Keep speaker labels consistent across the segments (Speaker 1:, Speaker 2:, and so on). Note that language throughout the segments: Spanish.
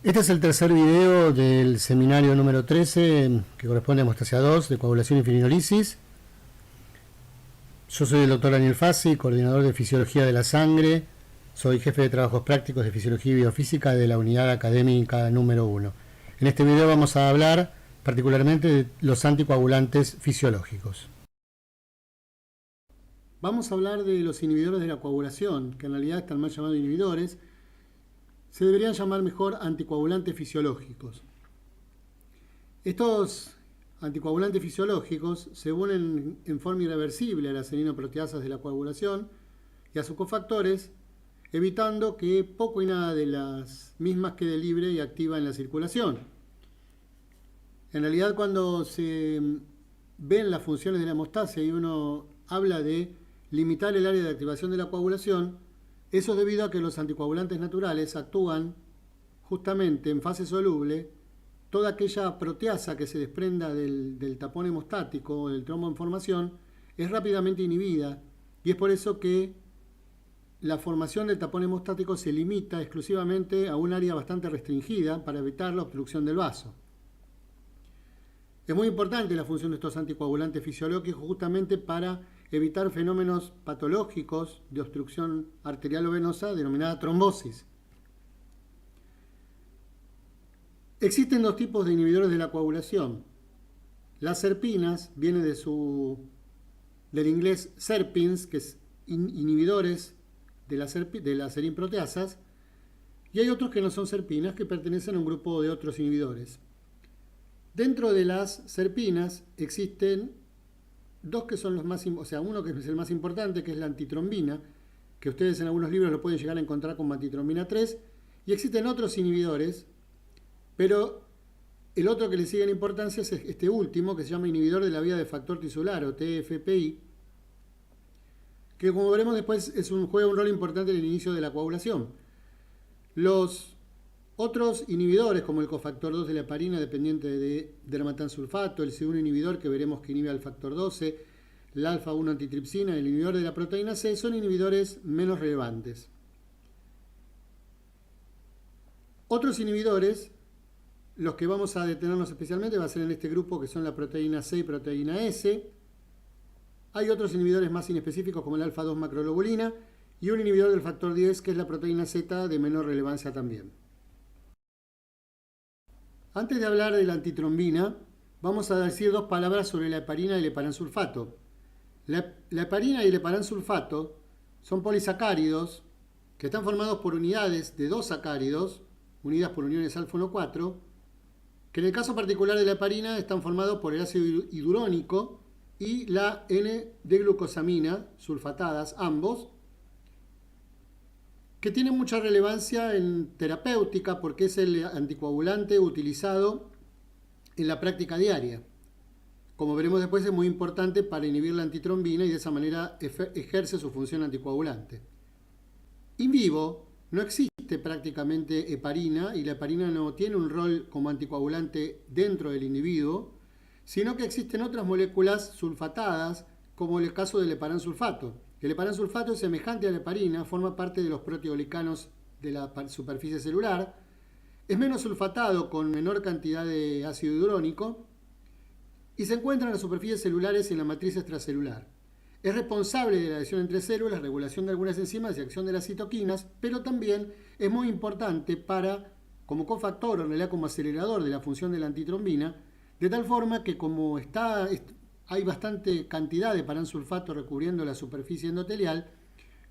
Speaker 1: Este es el tercer video del seminario número 13, que corresponde a hemostasia 2 de coagulación y fibrinolisis. Yo soy el doctor Daniel Fassi, coordinador de fisiología de la sangre. Soy jefe de trabajos prácticos de fisiología y biofísica de la unidad académica número 1. En este video vamos a hablar particularmente de los anticoagulantes fisiológicos. Vamos a hablar de los inhibidores de la coagulación, que en realidad están mal llamados inhibidores. Se deberían llamar mejor anticoagulantes fisiológicos. Estos anticoagulantes fisiológicos se unen en forma irreversible a las serinoproteasas de la coagulación y a sus cofactores, evitando que poco y nada de las mismas quede libre y activa en la circulación. En realidad, cuando se ven las funciones de la hemostasia y uno habla de limitar el área de activación de la coagulación, eso es debido a que los anticoagulantes naturales actúan justamente en fase soluble. Toda aquella proteasa que se desprenda del tapón hemostático o del trombo en formación es rápidamente inhibida, y es por eso que la formación del tapón hemostático se limita exclusivamente a un área bastante restringida para evitar la obstrucción del vaso. Es muy importante la función de estos anticoagulantes fisiológicos justamente para evitar fenómenos patológicos de obstrucción arterial o venosa denominada trombosis. Existen dos tipos de inhibidores de la coagulación. Las serpinas, viene del inglés serpins, que es inhibidores de las serinproteasas, y hay otros que no son serpinas, que pertenecen a un grupo de otros inhibidores. Dentro de las serpinas existen dos que son los más, uno que es el más importante, que es la antitrombina, que ustedes en algunos libros lo pueden llegar a encontrar como antitrombina 3, y existen otros inhibidores, pero el otro que le sigue en importancia es este último, que se llama inhibidor de la vía de factor tisular, o TFPI, que como veremos después juega un rol importante en el inicio de la coagulación. Los otros inhibidores, como el cofactor 2 de la heparina dependiente de dermatansulfato, el C1 inhibidor que veremos que inhibe al factor 12, el alfa-1 antitripsina, el inhibidor de la proteína C, son inhibidores menos relevantes. Otros inhibidores, los que vamos a detenernos especialmente, va a ser en este grupo, que son la proteína C y proteína S. Hay otros inhibidores más inespecíficos, como el alfa-2 macroglobulina, y un inhibidor del factor 10, que es la proteína Z, de menor relevancia también. Antes de hablar de la antitrombina, vamos a decir dos palabras sobre la heparina y el heparansulfato. La heparina y el heparansulfato son polisacáridos que están formados por unidades de dos sacáridos, unidas por uniones alfa-1,4, que en el caso particular de la heparina están formados por el ácido hidurónico y la N-D-glucosamina, sulfatadas ambos, que tiene mucha relevancia en terapéutica porque es el anticoagulante utilizado en la práctica diaria. Como veremos después, es muy importante para inhibir la antitrombina y de esa manera ejerce su función anticoagulante. In vivo no existe prácticamente heparina, y la heparina no tiene un rol como anticoagulante dentro del individuo, sino que existen otras moléculas sulfatadas, como el caso del heparansulfato. El heparansulfato es semejante a la heparina, forma parte de los proteoglicanos de la superficie celular, es menos sulfatado con menor cantidad de ácido hidurónico y se encuentra en las superficies celulares y en la matriz extracelular. Es responsable de la adhesión entre células, regulación de algunas enzimas y acción de las citoquinas, pero también es muy importante como cofactor, o en realidad como acelerador de la función de la antitrombina, de tal forma que como hay bastante cantidad de heparansulfato recubriendo la superficie endotelial,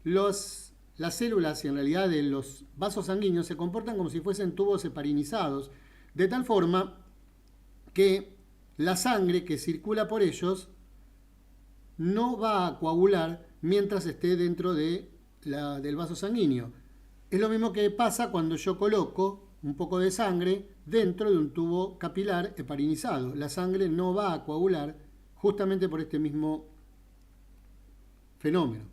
Speaker 1: las células y en realidad de los vasos sanguíneos se comportan como si fuesen tubos heparinizados, de tal forma que la sangre que circula por ellos no va a coagular mientras esté dentro del vaso sanguíneo. Es lo mismo que pasa cuando yo coloco un poco de sangre dentro de un tubo capilar heparinizado. La sangre no va a coagular justamente por este mismo fenómeno.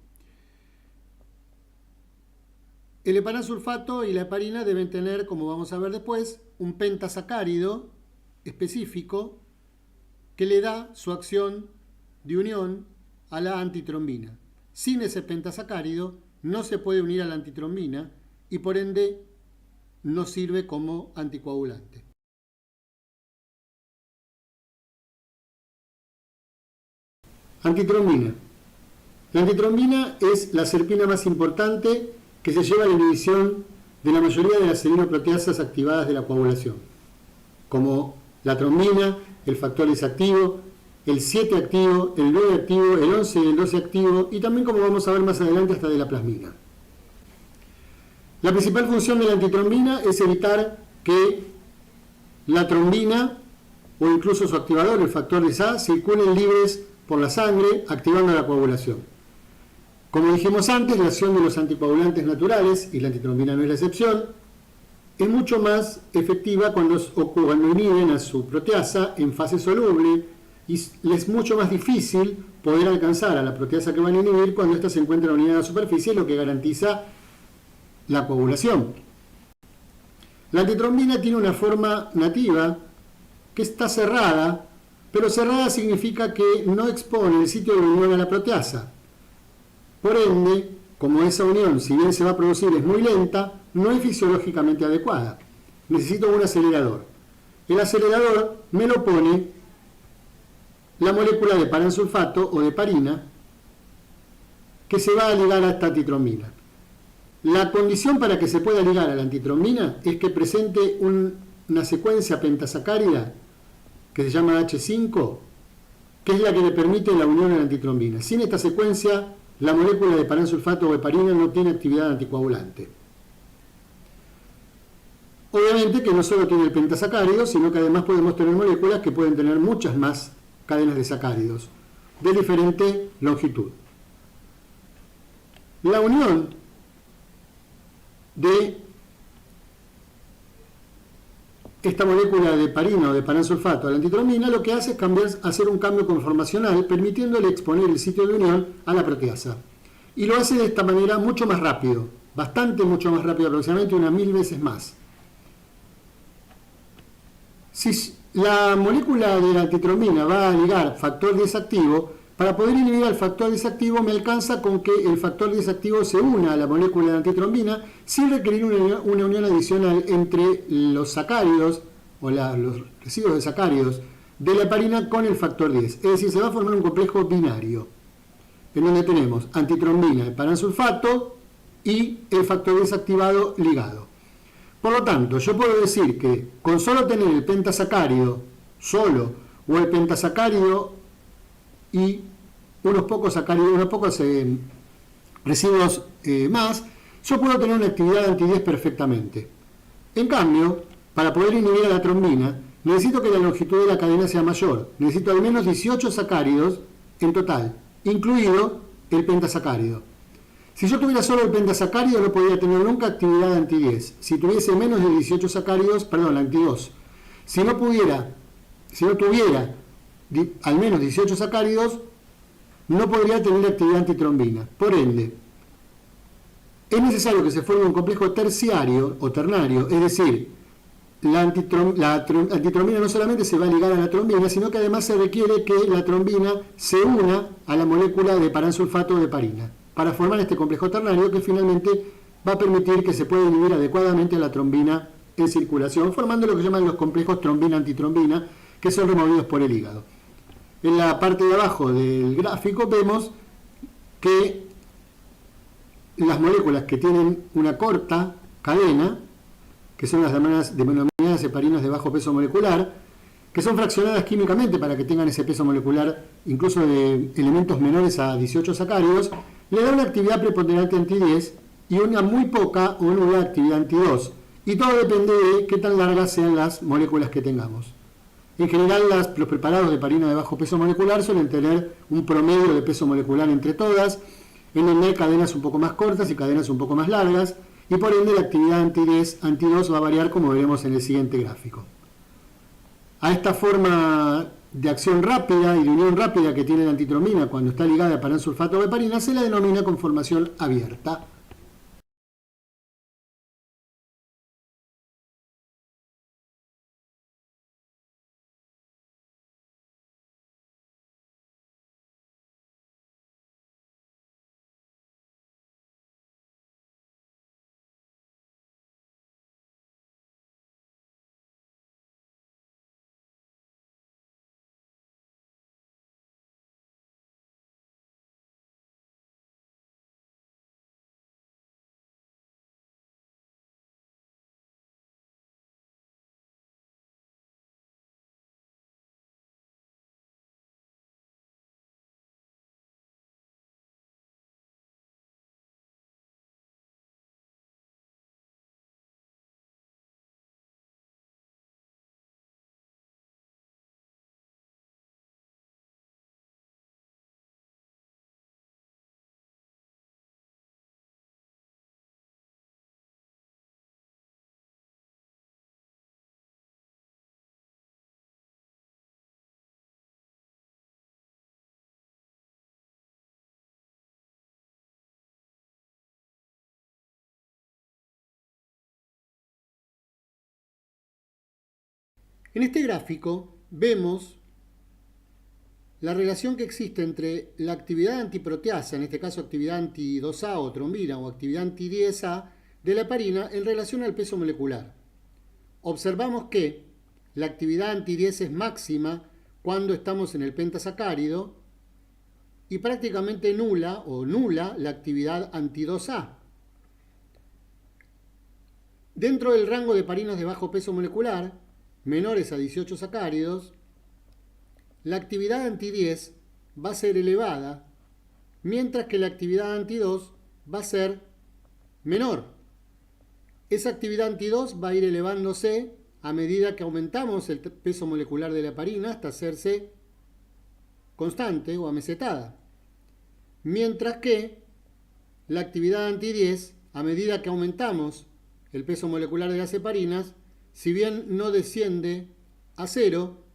Speaker 1: El heparansulfato y la heparina deben tener, como vamos a ver después, un pentasacárido específico que le da su acción de unión a la antitrombina. Sin ese pentasacárido no se puede unir a la antitrombina y por ende no sirve como anticoagulante. Antitrombina. La antitrombina es la serpina más importante que se lleva a la inhibición de la mayoría de las serinoproteasas activadas de la coagulación, como la trombina, el factor disactivo, el 7 activo, el 9 activo, el 11 y el 12 activo, y también, como vamos a ver más adelante, hasta de la plasmina. La principal función de la antitrombina es evitar que la trombina o incluso su activador, el factor Xa, circulen libres por la sangre, activando la coagulación. Como dijimos antes, la acción de los anticoagulantes naturales, y la antitrombina no es la excepción, es mucho más efectiva cuando inhiben a su proteasa en fase soluble, y es mucho más difícil poder alcanzar a la proteasa que van a inhibir cuando ésta se encuentra unida a la superficie, lo que garantiza la coagulación. La antitrombina tiene una forma nativa que está cerrada, pero cerrada significa que no expone el sitio de unión a la proteasa. Por ende, como esa unión, si bien se va a producir, es muy lenta, no es fisiológicamente adecuada. Necesito un acelerador. El acelerador me lo pone la molécula de paransulfato o de parina, que se va a ligar a esta antitrombina. La condición para que se pueda ligar a la antitrombina es que presente una secuencia pentasacárida que se llama H5, que es la que le permite la unión a la antitrombina. Sin esta secuencia, la molécula de paransulfato o heparina no tiene actividad anticoagulante. Obviamente que no solo tiene el pentasacárido, sino que además podemos tener moléculas que pueden tener muchas más cadenas de sacáridos de diferente longitud. La unión de esta molécula de parina o de paransulfato a la antitrombina lo que hace es hacer un cambio conformacional, permitiéndole exponer el sitio de unión a la proteasa. Y lo hace de esta manera mucho más rápido, bastante mucho más rápido, aproximadamente unas 1000 veces más. Si la molécula de la antitrombina va a ligar factor 10 activo, para poder inhibir al factor 10 activo me alcanza con que el factor 10 activo se una a la molécula de antitrombina sin requerir una unión adicional entre los sacáridos o los residuos de sacáridos de la heparina con el factor 10. Es decir, se va a formar un complejo binario en donde tenemos antitrombina, el paransulfato y el factor 10 activado ligado. Por lo tanto, yo puedo decir que con solo tener el pentasacárido solo o el pentasacárido y unos pocos residuos más, yo puedo tener una actividad anti-10 perfectamente. En cambio, para poder inhibir a la trombina, necesito que la longitud de la cadena sea mayor. Necesito al menos 18 sacáridos en total, incluido el pentasacárido. Si yo tuviera solo el pentasacárido, no podría tener nunca actividad anti-10. Si tuviese menos de 18 sacáridos, perdón, anti-2. Si no tuviera al menos 18 sacáridos, no podría tener actividad antitrombina. Por ende, es necesario que se forme un complejo terciario o ternario, es decir, la antitrombina no solamente se va a ligar a la trombina, sino que además se requiere que la trombina se una a la molécula de paransulfato o de parina, para formar este complejo ternario que finalmente va a permitir que se pueda inhibir adecuadamente a la trombina en circulación, formando lo que llaman los complejos trombina-antitrombina, que son removidos por el hígado. En la parte de abajo del gráfico vemos que las moléculas que tienen una corta cadena, que son las denominadas heparinas de bajo peso molecular, que son fraccionadas químicamente para que tengan ese peso molecular, incluso de elementos menores a 18 sacáridos, le da una actividad preponderante anti-10 y una muy poca o nula actividad anti-2. Y todo depende de qué tan largas sean las moléculas que tengamos. En general, los preparados de heparina de bajo peso molecular suelen tener un promedio de peso molecular entre todas, en donde hay cadenas un poco más cortas y cadenas un poco más largas, y por ende la actividad anti-10, anti-2 va a variar como veremos en el siguiente gráfico. A esta forma de acción rápida y de unión rápida que tiene la antitrombina cuando está ligada a paransulfato o heparina se la denomina conformación abierta. En este gráfico vemos la relación que existe entre la actividad antiproteasa, en este caso actividad anti-2A o trombina, o actividad anti-10A de la heparina en relación al peso molecular. Observamos que la actividad anti-10 es máxima cuando estamos en el pentasacárido y prácticamente nula o nula la actividad anti-2A. Dentro del rango de heparinas de bajo peso molecular, menores a 18 sacáridos, la actividad anti-10 va a ser elevada, mientras que la actividad anti-2 va a ser menor. Esa actividad anti-2 va a ir elevándose a medida que aumentamos el peso molecular de la heparina hasta hacerse constante o amesetada. Mientras que la actividad anti-10, a medida que aumentamos el peso molecular de las heparinas, si bien no desciende a cero,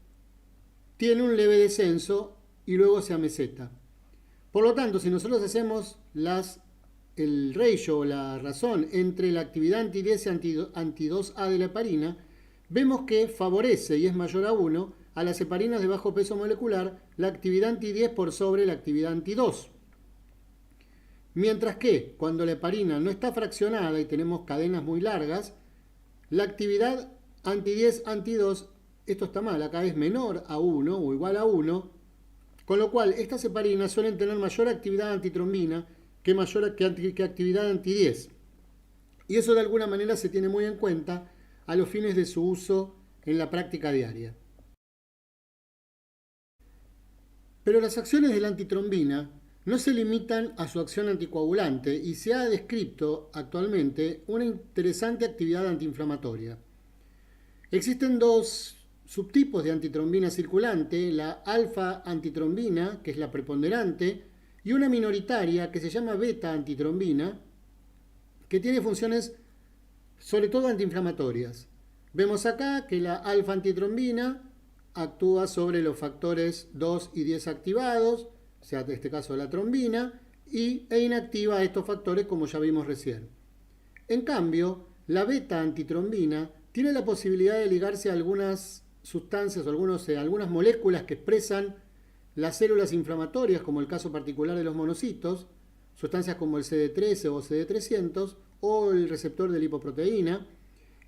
Speaker 1: tiene un leve descenso y luego se ameseta. Por lo tanto, si nosotros hacemos el ratio o la razón entre la actividad anti-10 y anti-2A de la heparina, vemos que favorece y es mayor a 1 a las heparinas de bajo peso molecular la actividad anti-10 por sobre la actividad anti-2. Mientras que cuando la heparina no está fraccionada y tenemos cadenas muy largas, la actividad anti-10, anti-2, esto está mal, acá es menor a 1 o igual a 1, con lo cual estas heparinas suelen tener mayor actividad antitrombina que actividad anti-10. Y eso de alguna manera se tiene muy en cuenta a los fines de su uso en la práctica diaria. Pero las acciones de la antitrombina no se limitan a su acción anticoagulante y se ha descrito actualmente una interesante actividad antiinflamatoria. Existen dos subtipos de antitrombina circulante, la alfa-antitrombina, que es la preponderante, y una minoritaria que se llama beta-antitrombina, que tiene funciones sobre todo antiinflamatorias. Vemos acá que la alfa-antitrombina actúa sobre los factores 2 y 10 activados, o sea, en este caso la trombina, e inactiva estos factores como ya vimos recién. En cambio, la beta-antitrombina tiene la posibilidad de ligarse a algunas sustancias o algunas moléculas que expresan las células inflamatorias, como el caso particular de los monocitos, sustancias como el CD13 o CD300 o el receptor de lipoproteína,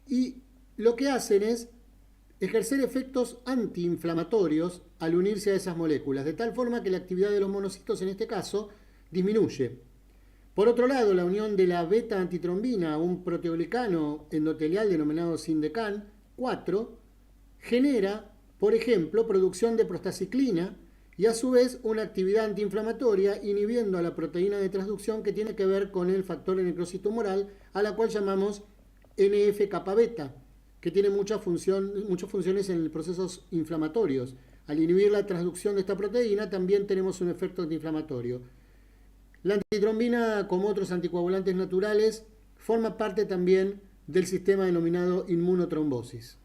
Speaker 1: y lo que hacen es ejercer efectos antiinflamatorios al unirse a esas moléculas, de tal forma que la actividad de los monocitos en este caso disminuye. Por otro lado, la unión de la beta-antitrombina a un proteoglicano endotelial denominado Sindecan 4 genera, por ejemplo, producción de prostaciclina y a su vez una actividad antiinflamatoria inhibiendo a la proteína de transducción que tiene que ver con el factor de necrosis tumoral, a la cual llamamos NF-kappa-beta, que tiene muchas funciones en procesos inflamatorios. Al inhibir la transducción de esta proteína también tenemos un efecto antiinflamatorio. La antitrombina, como otros anticoagulantes naturales, forma parte también del sistema denominado inmunotrombosis.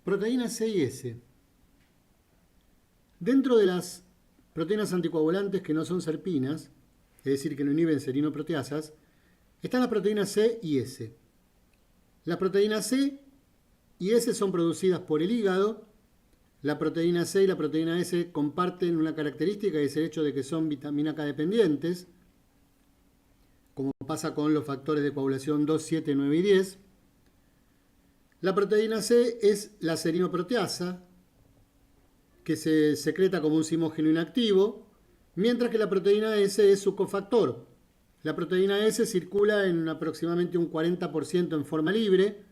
Speaker 1: Proteínas C y S. Dentro de las proteínas anticoagulantes que no son serpinas, es decir, que no inhiben serinoproteasas, están las proteínas C y S. Las proteínas C y S son producidas por el hígado. La proteína C y la proteína S comparten una característica y es el hecho de que son vitamina K dependientes, como pasa con los factores de coagulación 2, 7, 9 y 10. La proteína C es la serinoproteasa, que se secreta como un zimógeno inactivo, mientras que la proteína S es su cofactor. La proteína S circula en aproximadamente un 40% en forma libre,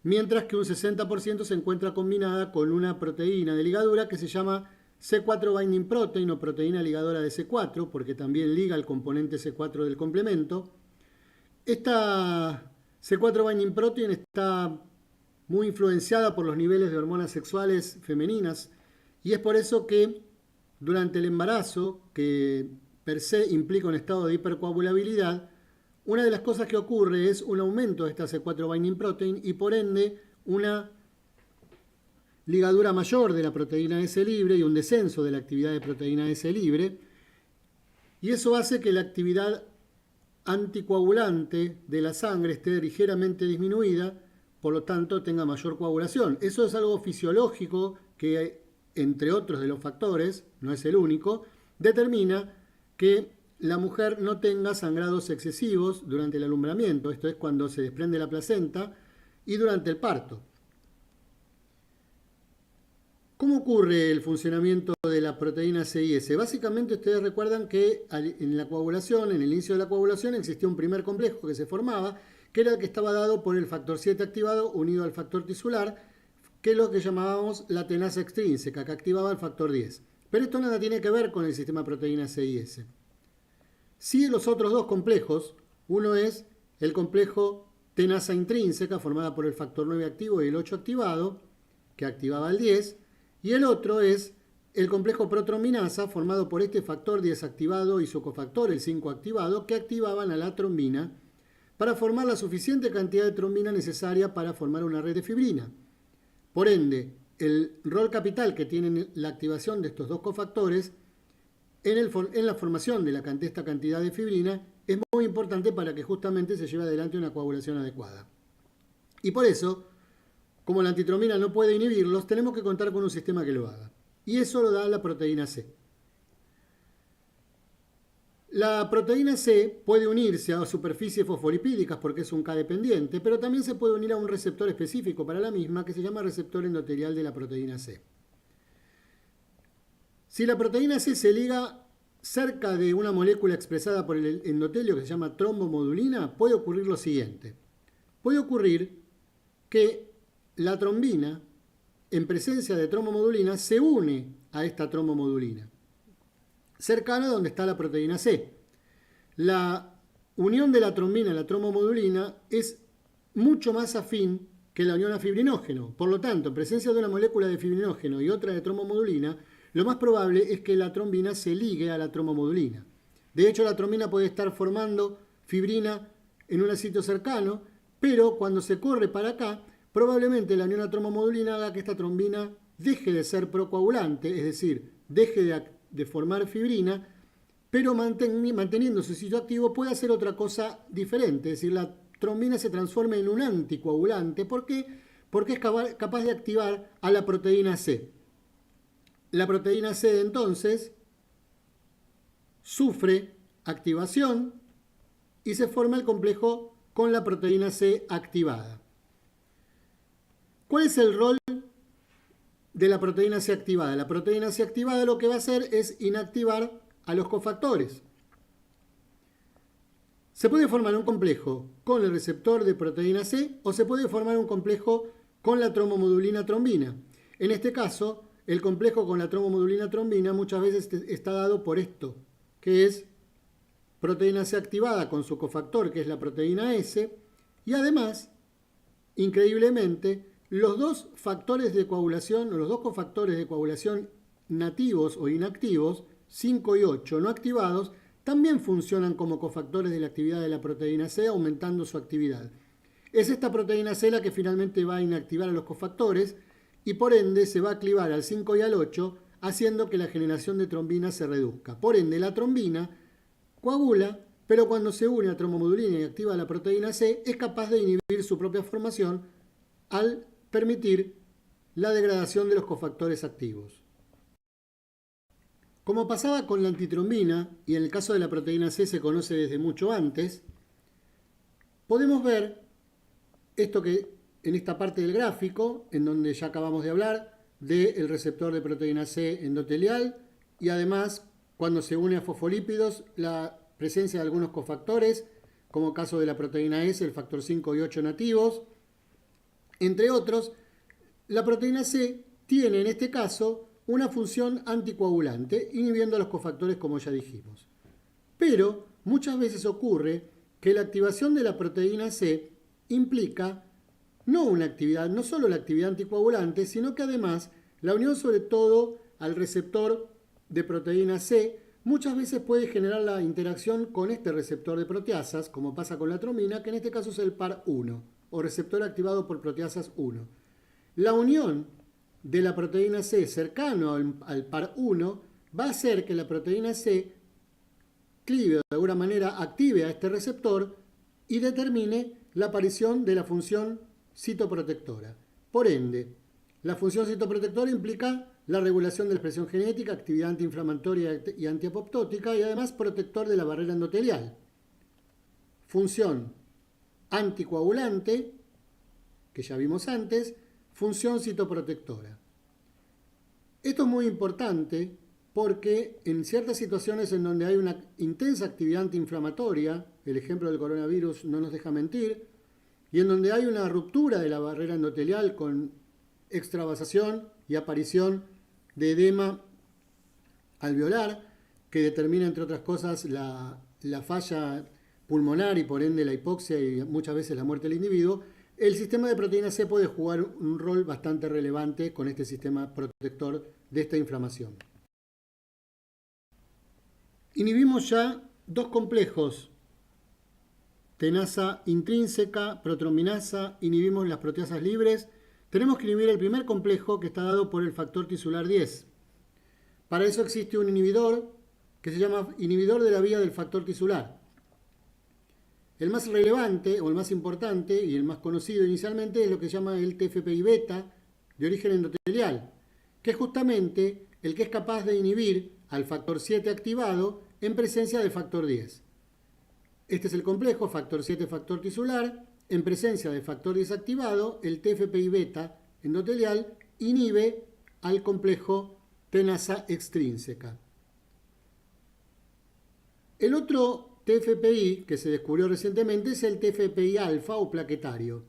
Speaker 1: mientras que un 60% se encuentra combinada con una proteína de ligadura que se llama C4 binding protein o proteína ligadora de C4, porque también liga el componente C4 del complemento. Esta C4 binding protein está muy influenciada por los niveles de hormonas sexuales femeninas y es por eso que durante el embarazo, que per se implica un estado de hipercoagulabilidad, una de las cosas que ocurre es un aumento de esta C4 binding protein y por ende una ligadura mayor de la proteína S libre y un descenso de la actividad de proteína S libre. Y eso hace que la actividad anticoagulante de la sangre esté ligeramente disminuida por lo tanto tenga mayor coagulación. Eso es algo fisiológico que, entre otros de los factores, no es el único, determina que la mujer no tenga sangrados excesivos durante el alumbramiento, esto es cuando se desprende la placenta, y durante el parto. ¿Cómo ocurre el funcionamiento de la proteína C y S? Básicamente ustedes recuerdan que en la coagulación, en el inicio de la coagulación, existía un primer complejo que se formaba, que era el que estaba dado por el factor 7 activado unido al factor tisular, que es lo que llamábamos la tenasa extrínseca, que activaba el factor 10. Pero esto nada tiene que ver con el sistema proteína C y S. Sí, los otros dos complejos, uno es el complejo tenasa intrínseca, formada por el factor 9 activo y el 8 activado, que activaba el 10, y el otro es el complejo protrombinasa, formado por este factor 10 activado y su cofactor, el 5 activado, que activaban a la trombina para formar la suficiente cantidad de trombina necesaria para formar una red de fibrina. Por ende, el rol capital que tiene la activación de estos dos cofactores en la formación de esta cantidad de fibrina es muy importante para que justamente se lleve adelante una coagulación adecuada. Y por eso, como la antitrombina no puede inhibirlos, tenemos que contar con un sistema que lo haga. Y eso lo da la proteína C. La proteína C puede unirse a superficies fosfolipídicas porque es un K dependiente, pero también se puede unir a un receptor específico para la misma que se llama receptor endotelial de la proteína C. Si la proteína C se liga cerca de una molécula expresada por el endotelio que se llama trombomodulina, puede ocurrir lo siguiente. Puede ocurrir que la trombina, en presencia de trombomodulina, se une a esta trombomodulina, cercana a donde está la proteína C. La unión de la trombina a la trombomodulina es mucho más afín que la unión a fibrinógeno. Por lo tanto, en presencia de una molécula de fibrinógeno y otra de trombomodulina, lo más probable es que la trombina se ligue a la trombomodulina. De hecho, la trombina puede estar formando fibrina en un sitio cercano, pero cuando se corre para acá, probablemente la unión a trombomodulina haga que esta trombina deje de ser procoagulante, es decir, deje de formar fibrina, pero manteniendo su sitio activo puede hacer otra cosa diferente, es decir, la trombina se transforma en un anticoagulante. ¿Por qué? Porque es capaz de activar a la proteína C. La proteína C entonces sufre activación y se forma el complejo con la proteína C activada. ¿Cuál es el rol de la proteína C activada? La proteína C activada lo que va a hacer es inactivar a los cofactores. Se puede formar un complejo con el receptor de proteína C o se puede formar un complejo con la trombomodulina trombina. En este caso, el complejo con la trombomodulina trombina muchas veces está dado por esto, que es proteína C activada con su cofactor, que es la proteína S, y además, increíblemente, los dos factores de coagulación, o los dos cofactores de coagulación nativos o inactivos, 5 y 8 no activados, también funcionan como cofactores de la actividad de la proteína C, aumentando su actividad. Es esta proteína C la que finalmente va a inactivar a los cofactores y por ende se va a clivar al 5 y al 8, haciendo que la generación de trombina se reduzca. Por ende, la trombina coagula, pero cuando se une a trombomodulina y activa la proteína C, es capaz de inhibir su propia formación al permitir la degradación de los cofactores activos. Como pasaba con la antitrombina, y en el caso de la proteína C se conoce desde mucho antes, podemos ver esto que en esta parte del gráfico, en donde ya acabamos de hablar del receptor de proteína C endotelial, y además cuando se une a fosfolípidos, la presencia de algunos cofactores, como el caso de la proteína S, el factor 5 y 8 nativos. Entre otros, la proteína C tiene en este caso una función anticoagulante, inhibiendo a los cofactores como ya dijimos. Pero muchas veces ocurre que la activación de la proteína C implica no solo la actividad anticoagulante, sino que además la unión sobre todo al receptor de proteína C muchas veces puede generar la interacción con este receptor de proteasas, como pasa con la trombina, que en este caso es el PAR1, o receptor activado por proteasas 1. La unión de la proteína C cercano al PAR1 va a hacer que la proteína C clive, de alguna manera active a este receptor y determine la aparición de la función citoprotectora. Por ende, la función citoprotectora implica la regulación de la expresión genética, actividad antiinflamatoria y antiapoptótica y además protector de la barrera endotelial. Función anticoagulante, que ya vimos antes, función citoprotectora. Esto es muy importante porque en ciertas situaciones en donde hay una intensa actividad antiinflamatoria, el ejemplo del coronavirus no nos deja mentir, y en donde hay una ruptura de la barrera endotelial con extravasación y aparición de edema alveolar, que determina, entre otras cosas, la falla pulmonar y por ende la hipoxia y muchas veces la muerte del individuo, el sistema de proteína C puede jugar un rol bastante relevante con este sistema protector de esta inflamación. Inhibimos ya dos complejos, tenasa intrínseca, protrombinasa, inhibimos las proteasas libres. Tenemos que inhibir el primer complejo que está dado por el factor tisular 10. Para eso existe un inhibidor que se llama inhibidor de la vía del factor tisular. El más relevante o el más importante y el más conocido inicialmente es lo que se llama el TFPI beta de origen endotelial, que es justamente el que es capaz de inhibir al factor 7 activado en presencia del factor 10. Este es el complejo factor 7 factor tisular. En presencia del factor 10 activado, el TFPI beta endotelial inhibe al complejo tenasa extrínseca. El otro TFPI que se descubrió recientemente es el TFPI alfa o plaquetario,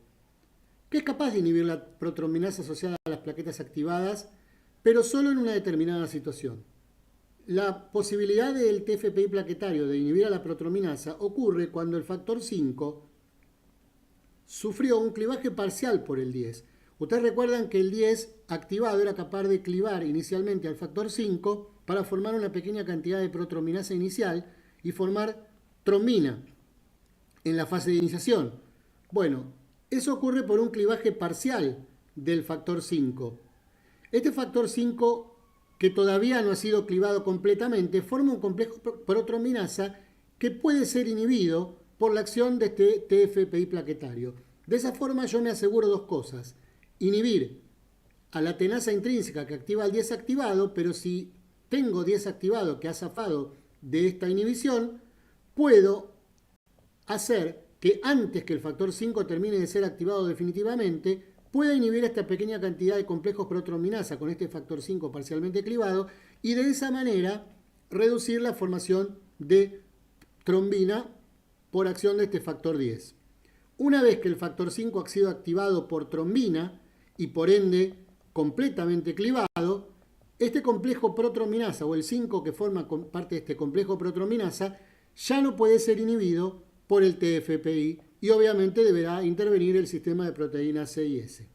Speaker 1: que es capaz de inhibir la protrombinasa asociada a las plaquetas activadas, pero solo en una determinada situación. La posibilidad del TFPI plaquetario de inhibir a la protrombinasa ocurre cuando el factor 5 sufrió un clivaje parcial por el 10. Ustedes recuerdan que el 10 activado era capaz de clivar inicialmente al factor 5 para formar una pequeña cantidad de protrombinasa inicial y formar trombina en la fase de iniciación. Bueno, eso ocurre por un clivaje parcial del factor 5. Este factor 5, que todavía no ha sido clivado completamente, forma un complejo protrombinasa que puede ser inhibido por la acción de este TFPI plaquetario. De esa forma yo me aseguro dos cosas: inhibir a la tenasa intrínseca que activa el 10 activado, pero si tengo 10 activado que ha zafado de esta inhibición, puedo hacer que antes que el factor 5 termine de ser activado definitivamente, pueda inhibir esta pequeña cantidad de complejos protrombinasa con este factor 5 parcialmente clivado y de esa manera reducir la formación de trombina por acción de este factor 10. Una vez que el factor 5 ha sido activado por trombina y por ende completamente clivado, este complejo protrombinasa o el 5 que forma parte de este complejo protrombinasa ya no puede ser inhibido por el TFPI y obviamente deberá intervenir el sistema de proteínas C y S.